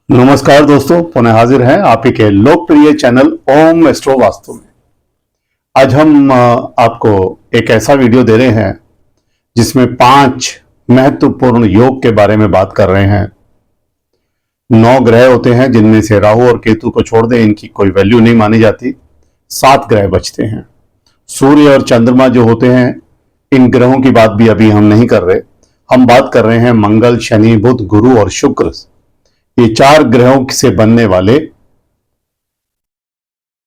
नमस्कार दोस्तों, पुनः हाजिर हैं आप ही के लोकप्रिय चैनल ओम एस्ट्रो वास्तु में। आज हम आपको एक ऐसा वीडियो दे रहे हैं जिसमें 5 महत्वपूर्ण योग के बारे में बात कर रहे हैं। 9 ग्रह होते हैं जिनमें से राहु और केतु को छोड़ दें, इनकी कोई वैल्यू नहीं मानी जाती। 7 ग्रह बचते हैं। सूर्य और चंद्रमा जो होते हैं, इन ग्रहों की बात भी अभी हम नहीं कर रहे। हम बात कर रहे हैं मंगल, शनि, बुध, गुरु और शुक्र, ये 4 ग्रहों से बनने वाले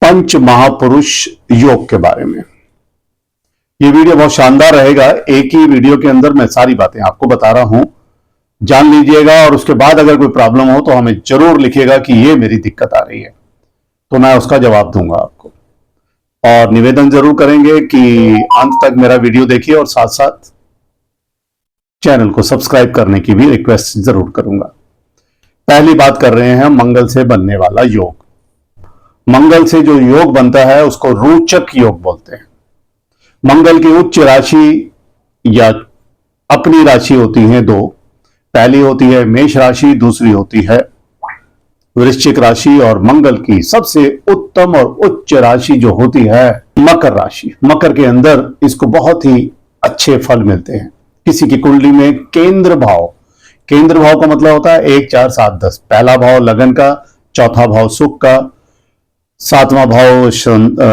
पंच महापुरुष योग के बारे में। ये वीडियो बहुत शानदार रहेगा। एक ही वीडियो के अंदर मैं सारी बातें आपको बता रहा हूं, जान लीजिएगा। और उसके बाद अगर कोई प्रॉब्लम हो तो हमें जरूर लिखिएगा कि ये मेरी दिक्कत आ रही है, तो मैं उसका जवाब दूंगा आपको। और निवेदन जरूर करेंगे कि अंत तक मेरा वीडियो देखिए और साथ साथ चैनल को सब्सक्राइब करने की भी रिक्वेस्ट जरूर करूंगा। पहली बात कर रहे हैं मंगल से बनने वाला योग। मंगल से जो योग बनता है उसको रोचक योग बोलते हैं। मंगल की उच्च राशि या अपनी राशि होती है 2। पहली होती है मेष राशि, दूसरी होती है वृश्चिक राशि। और मंगल की सबसे उत्तम और उच्च राशि जो होती है मकर राशि। मकर के अंदर इसको बहुत ही अच्छे फल मिलते हैं। किसी की कुंडली में केंद्र भाव का मतलब होता है 1, 4, 7, 10। पहला भाव लगन का, चौथा भाव सुख का, 7वां भाव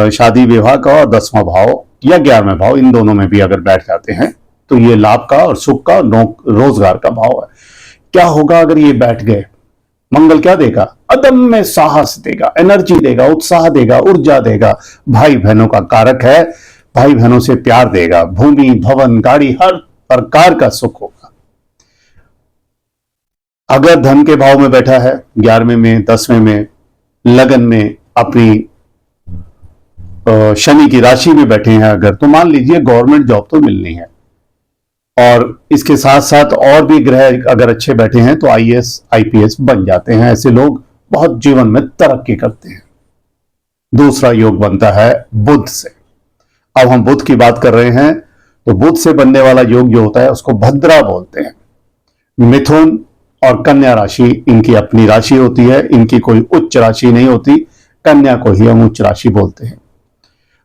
शादी विवाह का और 10वां भाव या 11वां भाव, इन दोनों में भी अगर बैठ जाते हैं तो ये लाभ का और सुख का, रोजगार का भाव है। क्या होगा अगर ये बैठ गए? मंगल क्या देगा? अदम्य साहस देगा, एनर्जी देगा, उत्साह देगा, ऊर्जा देगा। भाई बहनों का कारक है, भाई बहनों से प्यार देगा। भूमि, भवन, गाड़ी, हर प्रकार का सुख होगा। अगर धन के भाव में बैठा है 11वें में, 10वें में, लगन में, अपनी शनि की राशि में बैठे हैं अगर, तो मान लीजिए गवर्नमेंट जॉब तो मिलनी है। और इसके साथ साथ और भी ग्रह अगर अच्छे बैठे हैं तो आईएएस, आईपीएस बन जाते हैं। ऐसे लोग बहुत जीवन में तरक्की करते हैं। दूसरा योग बनता है बुध से। अब हम बुध की बात कर रहे हैं तो बुध से बनने वाला योग जो होता है उसको भद्रा बोलते हैं। मिथुन और कन्या राशि इनकी अपनी राशि होती है, इनकी कोई उच्च राशि नहीं होती। कन्या को ही हम उच्च राशि बोलते हैं।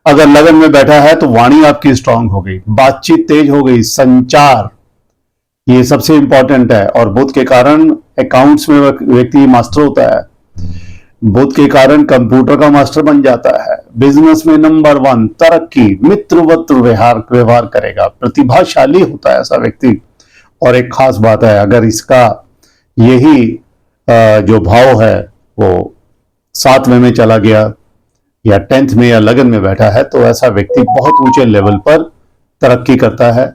अगर लगन में बैठा है तो वाणी आपकी स्ट्रांग हो गई, बातचीत तेज हो गई, संचार ये सबसे इंपॉर्टेंट है। और बुध के कारण अकाउंट्स में व्यक्ति मास्टर होता है। बुध के कारण कंप्यूटर का मास्टर बन जाता है। बिजनेस में नंबर 1, तरक्की, मित्रवत व्यवहार करेगा, प्रतिभाशाली होता है ऐसा व्यक्ति। और एक खास बात है, अगर इसका यही जो भाव है वो 7वें में चला गया या 10th में या लगन में बैठा है तो ऐसा व्यक्ति बहुत ऊंचे लेवल पर तरक्की करता है।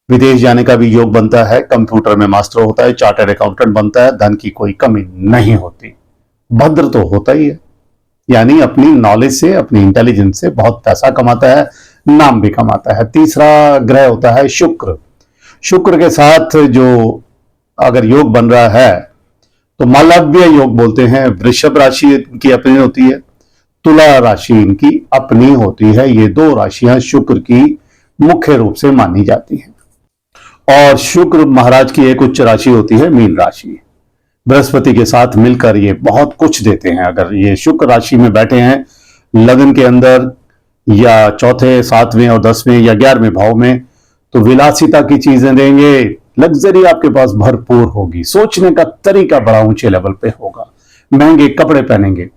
विदेश जाने का भी योग बनता है, कंप्यूटर में मास्टर होता है, चार्टर्ड अकाउंटेंट बनता है, धन की कोई कमी नहीं होती। भद्र तो होता ही है, यानी अपनी नॉलेज से, अपनी इंटेलिजेंस से बहुत पैसा कमाता है, नाम भी कमाता है। तीसरा ग्रह होता है शुक्र। शुक्र के साथ जो अगर योग बन रहा है तो मालव्य योग बोलते हैं। वृषभ राशि इनकी अपनी होती है, तुला राशि इनकी अपनी होती है। ये 2 राशियां शुक्र की मुख्य रूप से मानी जाती हैं। और शुक्र महाराज की एक उच्च राशि होती है मीन राशि। बृहस्पति के साथ मिलकर ये बहुत कुछ देते हैं। अगर ये शुक्र राशि में बैठे हैं लगन के अंदर या चौथे, 7वें और 10वें या 11वें भाव में, तो विलासिता की चीजें देंगे। लग्जरी आपके पास भरपूर होगी। सोचने का तरीका बड़ा ऊंचे लेवल पे होगा। महंगे कपड़े पहनेंगे।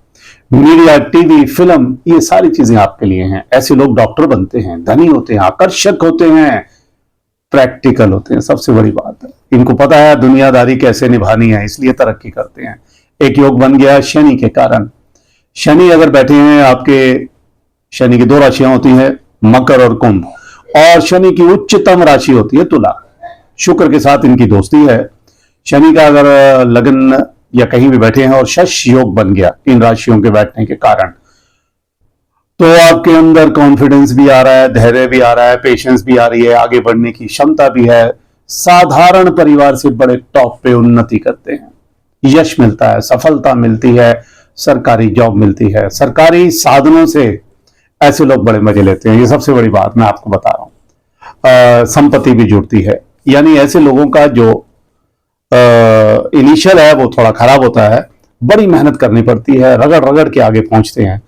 मीडिया, टीवी, फिल्म, ये सारी चीजें आपके लिए हैं। ऐसे लोग डॉक्टर बनते हैं, धनी होते हैं, आकर्षक होते हैं, प्रैक्टिकल होते हैं। सबसे बड़ी बात है इनको पता है दुनियादारी कैसे निभानी है, इसलिए तरक्की करते हैं। एक योग बन गया शनि के कारण। शनि अगर बैठे हैं आपके, शनि की 2 राशियां होती हैं, मकर और कुंभ। और शनि की उच्चतम राशि होती है तुला। शुक्र के साथ इनकी दोस्ती है। शनि का अगर लगन या कहीं भी बैठे हैं और शश योग बन गया इन राशियों के बैठने के कारण, तो आपके अंदर कॉन्फिडेंस भी आ रहा है, धैर्य भी आ रहा है, पेशेंस भी आ रही है, आगे बढ़ने की क्षमता भी है। साधारण परिवार से बड़े टॉप पे उन्नति करते हैं, यश मिलता है, सफलता मिलती है, सरकारी जॉब मिलती है, सरकारी साधनों से ऐसे लोग बड़े मजे लेते हैं। ये सबसे बड़ी बात मैं आपको बता रहा हूं। संपत्ति भी जुड़ती है, यानी ऐसे लोगों का जो इनिशियल है वो थोड़ा खराब होता है, बड़ी मेहनत करनी पड़ती है, रगड़ रगड़ के आगे पहुंचते हैं।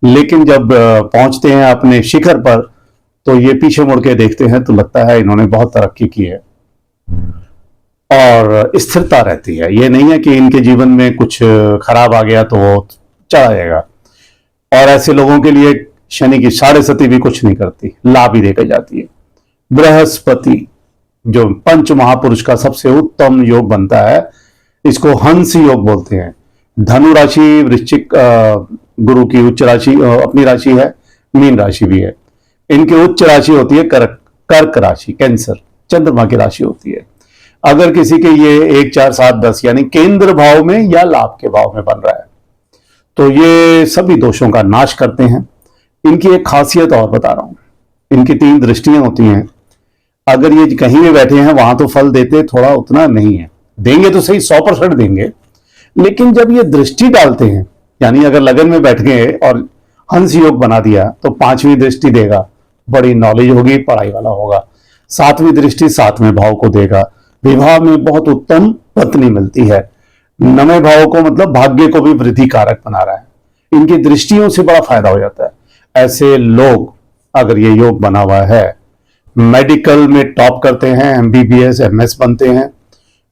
लेकिन जब पहुंचते हैं अपने शिखर पर, तो ये पीछे मुड़ के देखते हैं तो लगता है इन्होंने बहुत तरक्की की है और स्थिरता रहती है। ये नहीं है कि इनके जीवन में कुछ खराब आ गया तो वो चला जाएगा। और ऐसे लोगों के लिए शनि की 6.5 भी कुछ नहीं करती, लाभ ही देकर जाती है। बृहस्पति जो पंच महापुरुष का सबसे उत्तम योग बनता है, इसको हंस योग बोलते हैं। धनु राशि वृश्चिक गुरु की उच्च राशि अपनी राशि है, मीन राशि भी है। इनकी उच्च राशि होती है कर्क राशि, कैंसर चंद्रमा की राशि होती है। अगर किसी के ये 1 4 7 10 यानी केंद्र भाव में या लाभ के भाव में बन रहा है तो ये सभी दोषों का नाश करते हैं। इनकी एक खासियत और बता रहा हूं, इनकी 3 दृष्टियां होती हैं। अगर ये कहीं भी बैठे हैं वहां तो फल देते थोड़ा उतना नहीं है, देंगे तो सही 100% देंगे, लेकिन जब ये दृष्टि डालते हैं, यानी अगर लगन में बैठ गए और हंस योग बना दिया तो 5वीं दृष्टि देगा, बड़ी नॉलेज होगी, पढ़ाई वाला होगा। 7वीं दृष्टि 7वें भाव को देगा, विवाह में बहुत उत्तम पत्नी मिलती है। 9वें भाव को मतलब भाग्य को भी वृद्धि कारक बना रहा है। इनकी दृष्टियों से बड़ा फायदा हो जाता है। ऐसे लोग अगर ये योग बना हुआ है, मेडिकल में टॉप करते हैं, MBBS MS बनते हैं,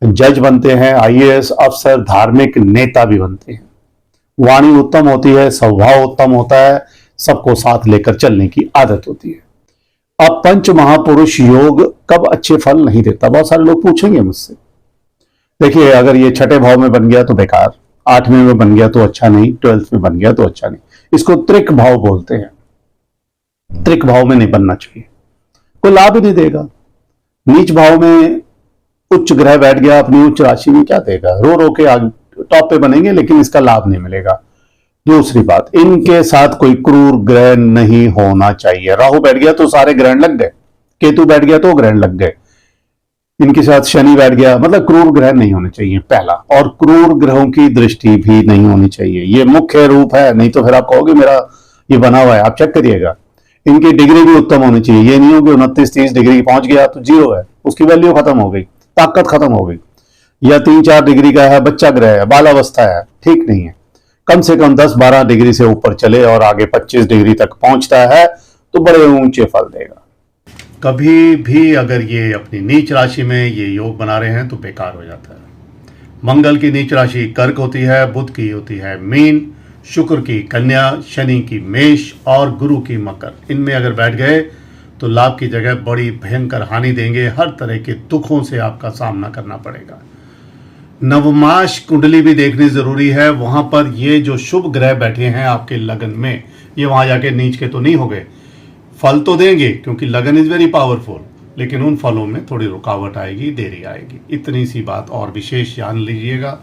जज बनते हैं, IAS अफसर, धार्मिक नेता भी बनते हैं। वाणी उत्तम होती है, स्वभाव उत्तम होता है, सबको साथ लेकर चलने की आदत होती है। अब पंच महापुरुष योग कब अच्छे फल नहीं देता, बहुत सारे लोग पूछेंगे मुझसे। देखिए, अगर ये 6ठे भाव में बन गया तो बेकार, 8वें में बन गया तो अच्छा नहीं, 12th में बन गया तो अच्छा नहीं। इसको त्रिक भाव बोलते हैं। त्रिक भाव में नहीं बनना चाहिए, कोई लाभ ही नहीं देगा। नीच भाव में उच्च ग्रह बैठ गया अपनी उच्च राशि में, क्या देगा? रो रो के टॉप पे बनेंगे लेकिन इसका लाभ नहीं मिलेगा। दूसरी बात, इनके साथ कोई क्रूर ग्रह नहीं होना चाहिए। राहु बैठ गया तो सारे ग्रहण लग गए, केतु बैठ गया तो ग्रहण लग गए, इनके साथ शनि बैठ गया, मतलब क्रूर ग्रह नहीं होने चाहिए पहला। और क्रूर ग्रहों की दृष्टि भी नहीं होनी चाहिए, ये मुख्य रूप है। नहीं तो फिर आप कहोगे मेरा ये बना हुआ है, आप चेक करिएगा। इनकी डिग्री भी उत्तम होनी चाहिए, ये नहीं हो कि 29-30 डिग्री पहुंच गया तो 0 है, उसकी वैल्यू खत्म हो गई, ताकत खत्म हो गई। या 3-4 डिग्री का है, बच्चा ग्रह है, बाल अवस्था है, ठीक नहीं है। कम से कम 10-12 डिग्री से ऊपर चले और आगे 25 डिग्री तक पहुंचता है तो बड़े ऊंचे फल देगा। कभी भी अगर ये अपनी नीच राशि में ये योग बना रहे हैं तो बेकार हो जाता है। मंगल की नीच राशि कर्क होती है, बुध की होती है मीन, शुक्र की कन्या, शनि की मेष और गुरु की मकर। इनमें अगर बैठ गए तो लाभ की जगह बड़ी भयंकर हानि देंगे। हर तरह के दुखों से आपका सामना करना पड़ेगा। नवमाश कुंडली भी देखनी जरूरी है। वहां पर ये जो शुभ ग्रह बैठे हैं आपके लगन में, ये वहां जाके नीच के तो नहीं हो गए, फल तो देंगे क्योंकि लगन इज वेरी पावरफुल, लेकिन उन फलों में थोड़ी रुकावट आएगी, देरी आएगी। इतनी सी बात और विशेष जान लीजिएगा।